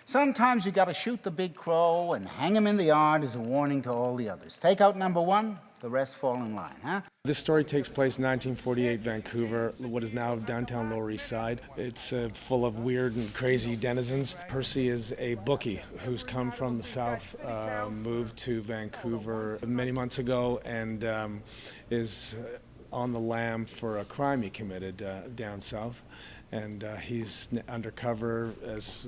Sometimes you got to shoot the big crow and hang him in the yard as a warning to all the others. Take out number one, the rest fall in line, huh? This story takes place in 1948 Vancouver, what is now downtown Lower East Side. It's full of weird and crazy denizens. Percy is a bookie who's come from the South, moved to Vancouver many months ago, and is on the lam for a crime he committed down south. And he's undercover as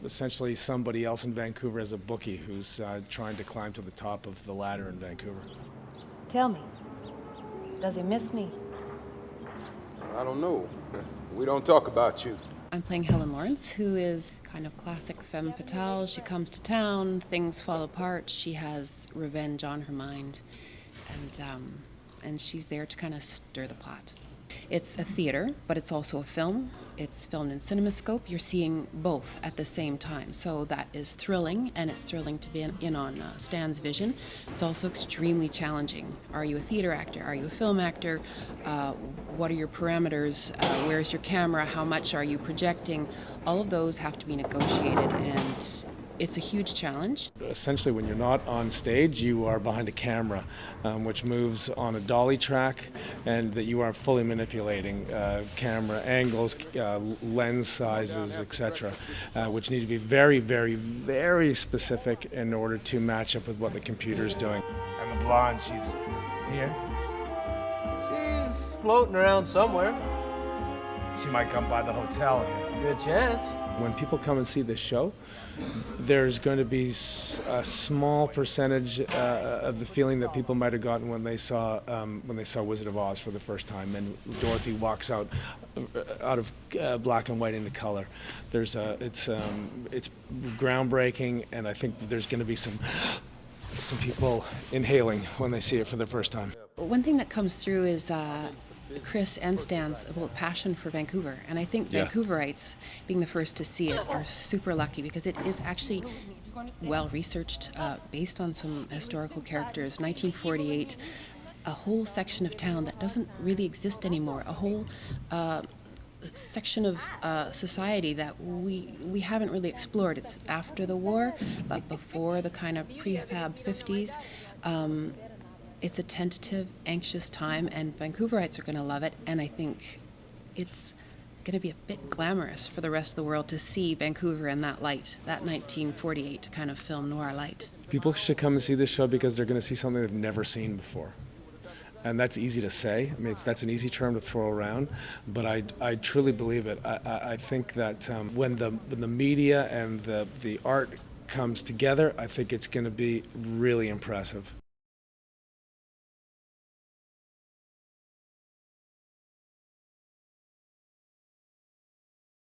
essentially somebody else in Vancouver as a bookie who's trying to climb to the top of the ladder in Vancouver. Tell me, does he miss me? I don't know. We don't talk about you. I'm playing Helen Lawrence, who is kind of classic femme fatale. She comes to town, things fall apart, she has revenge on her mind, and she's there to kind of stir the pot. It's a theater, but it's also a film. It's filmed in CinemaScope. You're seeing both at the same time. So that is thrilling, and it's thrilling to be in on Stan's vision. It's also extremely challenging. Are you a theater actor? Are you a film actor? What are your parameters? Where's your camera? How much are you projecting? All of those have to be negotiated, and it's a huge challenge. Essentially, when you're not on stage, you are behind a camera, which moves on a dolly track, and that you are fully manipulating camera angles, lens sizes, etc., which need to be very, very, very specific in order to match up with what the computer's doing. And the blonde, she's here. She's floating around somewhere. She might come by the hotel here. Good chance. When people come and see this show, there's going to be a small percentage of the feeling that people might have gotten when they saw Wizard of Oz for the first time, and Dorothy walks out of black and white into color. It's groundbreaking, and I think there's going to be some people inhaling when they see it for the first time. One thing that comes through is Chris and Stan's passion for Vancouver, and I think Vancouverites, being the first to see it, are super lucky because it is actually well researched, based on some historical characters. 1948, a whole section of town that doesn't really exist anymore, a whole section of society that we haven't really explored. It's after the war, but before the kind of prefab 50s. It's a tentative, anxious time, and Vancouverites are going to love it, and I think it's going to be a bit glamorous for the rest of the world to see Vancouver in that light, that 1948 kind of film noir light. People should come and see this show because they're going to see something they've never seen before. And that's easy to say. I mean, that's an easy term to throw around, but I truly believe it. I think that when the media and the art comes together, I think it's going to be really impressive.